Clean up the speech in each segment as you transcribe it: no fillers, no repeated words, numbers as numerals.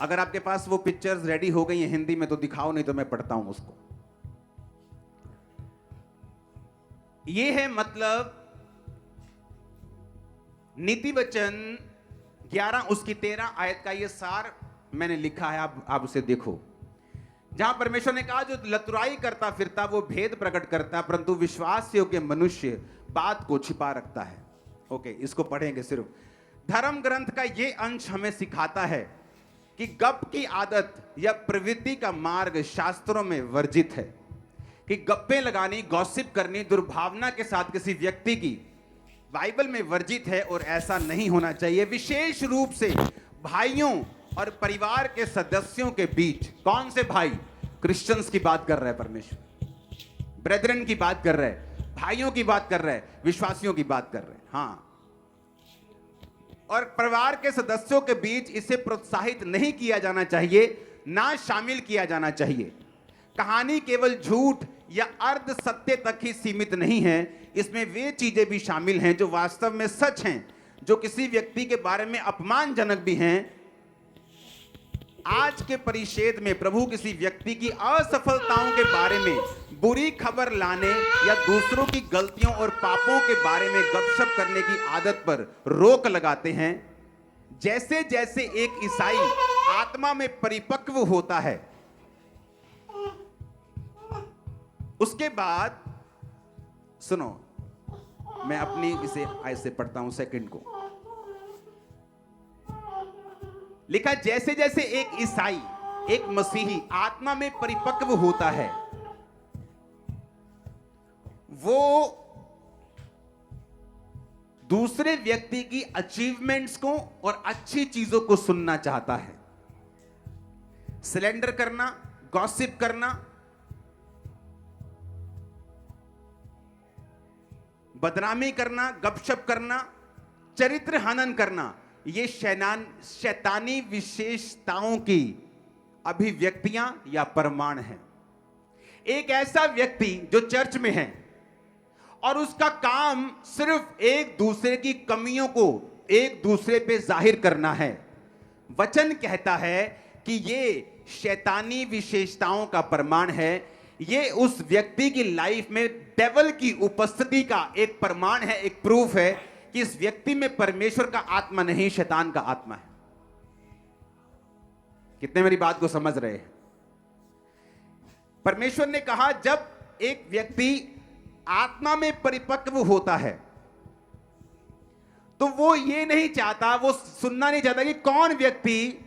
अगर आपके पास वो पिक्चर्स रेडी हो गई हैं हिंदी में तो दिखाओ, नहीं तो मैं पढ़ता हूं उसको। ये है मतलब नीति वचन 11 उसकी 13 आयत का ये सार मैंने लिखा है, आप उसे देखो। जहां परमेश्वर ने कहा जो लतुराई करता फिरता वो भेद प्रकट करता, परंतु विश्वास योग्य मनुष्य बात को छिपा रखता है। ओके, इसको पढ़ेंगे सिर्फ। धर्म ग्रंथ का ये अंश हमें सिखाता है कि गप की आदत या प्रवृत्ति का मार्ग शास्त्रों में वर्जित है, कि गप्पे लगानी, गॉसिप करनी दुर्भावना के साथ किसी व्यक्ति की बाइबल में वर्जित है और ऐसा नहीं होना चाहिए। विशेष रूप से भाइयों और परिवार के सदस्यों के बीच। कौन से भाई? क्रिश्चियंस की बात कर रहा है परमेश्वर, ब्रेदरन की बात कर रहा है, भाइयों की बात कर रहा है, विश्वासियों की बात कर रहे हैं। हाँ, और परिवार के सदस्यों के बीच इसे प्रोत्साहित नहीं किया जाना चाहिए, ना शामिल किया जाना चाहिए। कहानी केवल झूठ या अर्ध सत्य तक ही सीमित नहीं है, इसमें वे चीजें भी शामिल हैं जो वास्तव में सच हैं, जो किसी व्यक्ति के बारे में अपमानजनक भी हैं। आज के परिच्छेद में प्रभु किसी व्यक्ति की असफलताओं के बारे में बुरी खबर लाने या दूसरों की गलतियों और पापों के बारे में गपशप करने की आदत पर रोक लगाते हैं। जैसे जैसे एक ईसाई आत्मा में परिपक्व होता है, उसके बाद सुनो, मैं अपनी इसे ऐसे पढ़ता हूं सेकंड को। लिखा जैसे जैसे एक ईसाई, एक मसीही आत्मा में परिपक्व होता है, वो दूसरे व्यक्ति की अचीवमेंट्स को और अच्छी चीजों को सुनना चाहता है। सिलेंडर करना, गॉसिप करना, बदनामी करना, गपशप करना, चरित्र हनन करना, ये शैतानी विशेषताओं की अभिव्यक्तियां या प्रमाण हैं। एक ऐसा व्यक्ति जो चर्च में है और उसका काम सिर्फ एक दूसरे की कमियों को एक दूसरे पे जाहिर करना है, वचन कहता है कि ये शैतानी विशेषताओं का प्रमाण है। ये उस व्यक्ति की लाइफ में डेविल की उपस्थिति का एक प्रमाण है, एक प्रूफ है कि इस व्यक्ति में परमेश्वर का आत्मा नहीं, शैतान का आत्मा है। कितने मेरी बात को समझ रहे हैं? परमेश्वर ने कहा जब एक व्यक्ति आत्मा में परिपक्व होता है तो वो ये नहीं चाहता, वो सुनना नहीं चाहता कि कौन व्यक्ति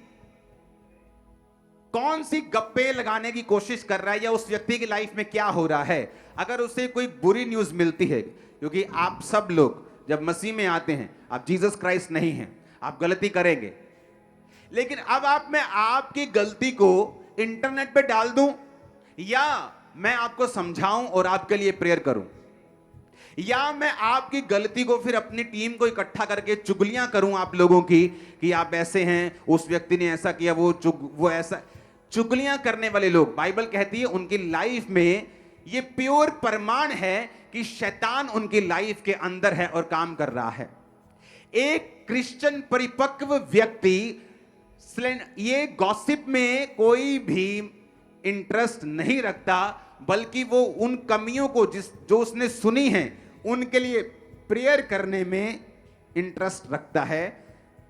कौन सी गप्पे लगाने की कोशिश कर रहा है या उस व्यक्ति की लाइफ में क्या हो रहा है। अगर उसे कोई बुरी न्यूज मिलती है, क्योंकि आप सब लोग जब मसीह में आते हैं, आप जीसस क्राइस्ट नहीं हैं, आप गलती करेंगे, लेकिन अब मैं आपकी गलती को इंटरनेट पे डाल दूं या मैं आपको समझाऊं और आपके लिए प्रेयर करूं, या मैं आपकी गलती को फिर अपनी टीम को इकट्ठा करके चुगलियां करूं आप लोगों की कि आप ऐसे हैं, उस व्यक्ति ने ऐसा किया, वो ऐसा। चुगलियां करने वाले लोग, बाइबल कहती है उनकी लाइफ में ये प्योर प्रमाण है कि शैतान उनकी लाइफ के अंदर है और काम कर रहा है। एक क्रिश्चियन परिपक्व व्यक्ति ये गॉसिप में कोई भी इंटरेस्ट नहीं रखता, बल्कि वो उन कमियों को जो उसने सुनी है उनके लिए प्रेयर करने में इंटरेस्ट रखता है।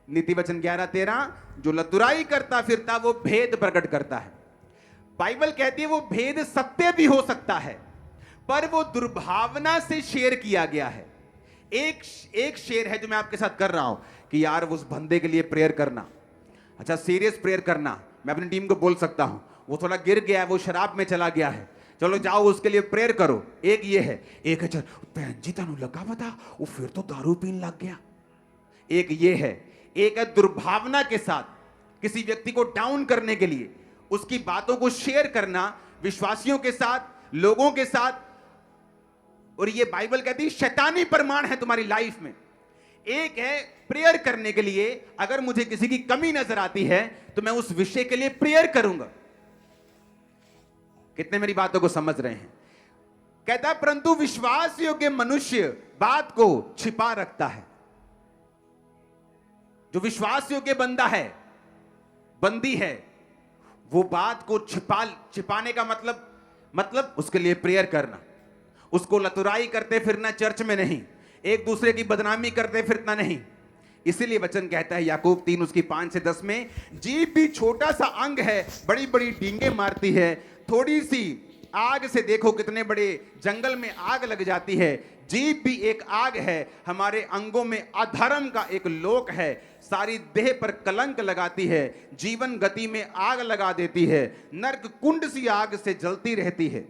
नीति वचन 11:13, जो लतुराई करता फिरता वो भेद प्रकट करता है। बाइबल कहती है वो भेद सत्य भी हो सकता है, पर वो दुर्भावना से शेयर किया गया है। एक शेयर है जो मैं आपके साथ कर रहा हूं कि यार उस बंदे के लिए प्रेयर करना, अच्छा सीरियस प्रेयर करना। मैं अपनी टीम को बोल सकता हूं वो थोड़ा गिर गया है, वो शराब में चला गया है, चलो जाओ उसके लिए प्रेयर करो। एक ये है, एक है चल भैन जी तनु लगा बता वो फिर तो दारू पीने लग गया। एक ये है, एक है दुर्भावना के साथ किसी व्यक्ति को डाउन करने के लिए उसकी बातों को शेयर करना विश्वासियों के साथ, लोगों के साथ, और ये बाइबल कहती है शैतानी प्रमाण है तुम्हारी लाइफ में। एक है प्रेयर करने के लिए, अगर मुझे किसी की कमी नजर आती है तो मैं उस विषय के लिए प्रेयर करूंगा। कितने मेरी बातों को समझ रहे हैं? कहता है परंतु विश्वास योग्य मनुष्य बात को छिपा रखता है। जो विश्वास योग्य बंदा है बंदी है, वो बात को छिपाने का मतलब उसके लिए प्रेयर करना, उसको लतुराई करते फिरना चर्च में नहीं, एक दूसरे की बदनामी करते फिरना नहीं। इसीलिए वचन कहता है याकूब 3 उसकी 5 से 10 में, जीभ भी छोटा सा अंग है, बड़ी बड़ी डींगे मारती है। थोड़ी सी आग से देखो कितने बड़े जंगल में आग लग जाती है। जीभ भी एक आग है, हमारे अंगों में अधर्म का एक लोक है, सारी देह पर कलंक लगाती है, जीवन गति में आग लगा देती है, नरक कुंड सी आग से जलती रहती है।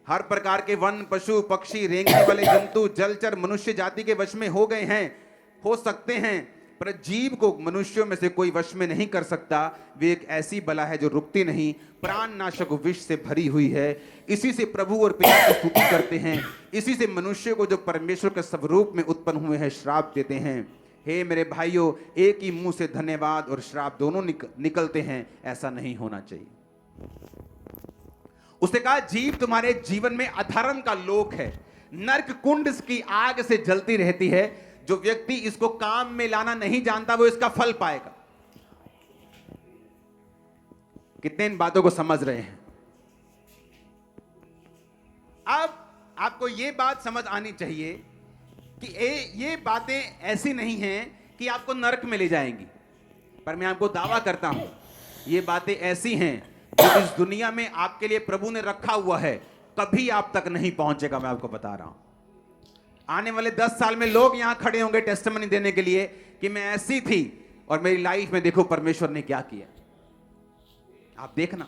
हर प्रकार के वन, पशु, पक्षी, रेंगने वाले जंतु, जलचर मनुष्य जाति के वश में हो गए हैं, हो सकते हैं, पर जीव को मनुष्यों में से कोई वश में नहीं कर सकता। वे एक ऐसी बला है जो रुकती नहीं, प्राण नाशक विष से भरी हुई है। इसी से प्रभु और पिता की स्तुति करते हैं, इसी से मनुष्य को जो परमेश्वर के स्वरूप में उत्पन्न हुए हैं श्राप देते हैं। हे मेरे भाइयों, एक ही मुंह से धन्यवाद और श्राप दोनों निकलते हैं, ऐसा नहीं होना चाहिए। उसने कहा जीव तुम्हारे जीवन में अधर्म का लोक है, नरक कुंड की आग से जलती रहती है। जो व्यक्ति इसको काम में लाना नहीं जानता वो इसका फल पाएगा। कितने इन बातों को समझ रहे हैं? अब आपको यह बात समझ आनी चाहिए कि ये बातें ऐसी नहीं हैं कि आपको नरक में ले जाएंगी, पर मैं आपको दावा करता हूं ये बातें ऐसी हैं जो इस दुनिया में आपके लिए प्रभु ने रखा हुआ है, कभी आप तक नहीं पहुंचेगा। मैं आपको बता रहा हूं, आने वाले 10 साल में लोग यहां खड़े होंगे टेस्टिमनी देने के लिए कि मैं ऐसी थी और मेरी लाइफ में देखो परमेश्वर ने क्या किया। आप देखना,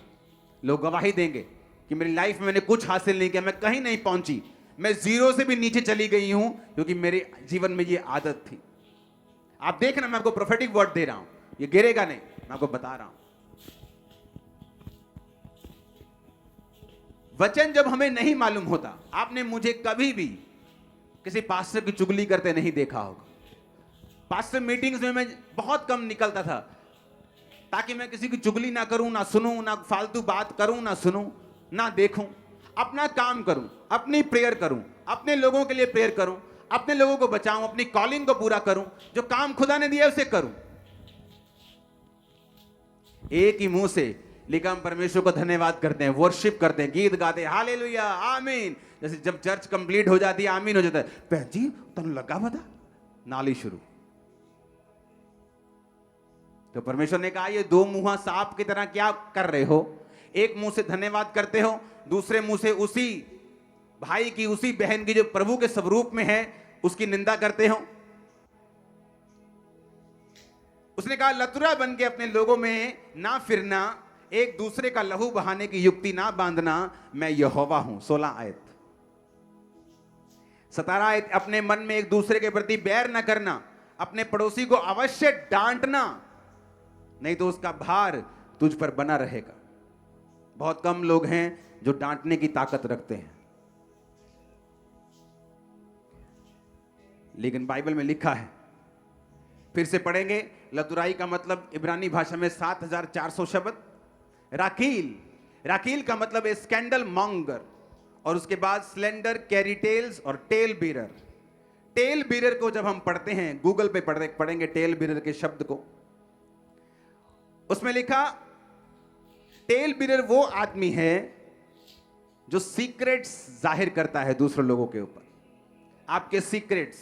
लोग गवाही देंगे कि मेरी लाइफ में मैंने कुछ हासिल नहीं किया, मैं कहीं नहीं पहुंची, मैं जीरो से भी नीचे चली गई हूं, क्योंकि मेरे जीवन में ये आदत थी। आप देखना, मैं आपको प्रोफेटिक वर्ड दे रहा हूं, ये गिरेगा नहीं, मैं आपको बता रहा हूं। वचन जब हमें नहीं मालूम होता, आपने मुझे कभी भी किसी पास्टर की चुगली करते नहीं देखा होगा। पास्टर मीटिंग्स में मैं बहुत कम निकलता था, ताकि मैं किसी की चुगली ना करूं, ना सुनूं, ना फालतू बात करूं, ना सुनूं, ना देखूं, अपना काम करूं, अपनी प्रेयर करूं, अपने लोगों के लिए प्रेयर करूं, अपने लोगों को बचाऊं, अपनी कॉलिंग को पूरा करूं, जो काम खुदा ने दिया उसे करूं। एक ही मुंह से लेकिन हम परमेश्वर को धन्यवाद करते हैं, वर्शिप करते हैं, गीत गाते हैं, हालेलुया, आमीन। जैसे जब चर्च कंप्लीट हो जाती है आमीन हो जाता है, बहन जी तुम लगा बता नाली शुरू। तो परमेश्वर ने कहा ये दो मुंह सांप की तरह क्या कर रहे हो? एक मुंह से धन्यवाद करते हो, दूसरे मुंह से उसी भाई की, उसी बहन की जो प्रभु के स्वरूप में है उसकी निंदा करते हो। उसने कहा लतुरा बन के अपने लोगों में ना फिरना, एक दूसरे का लहू बहाने की युक्ति ना बांधना, मैं यहोवा हूं। 16 आयत। 17 आयत, अपने मन में एक दूसरे के प्रति बैर ना करना, अपने पड़ोसी को अवश्य डांटना, नहीं तो उसका भार तुझ पर बना रहेगा। बहुत कम लोग हैं जो डांटने की ताकत रखते हैं, लेकिन बाइबल में लिखा है, फिर से पढ़ेंगे, लतुराई का मतलब इब्रानी भाषा में 7400 शब्द। राकील, राकील का मतलब है स्कैंडल मॉन्गर, और उसके बाद स्लेंडर, कैरी टेल्स और टेल बीरर। टेल बीरर को जब हम पढ़ते हैं, गूगल पे पढ़ेंगे टेल बीरर के शब्द को, उसमें लिखा टेल बीरर वो आदमी है जो सीक्रेट्स जाहिर करता है दूसरे लोगों के ऊपर, आपके सीक्रेट्स,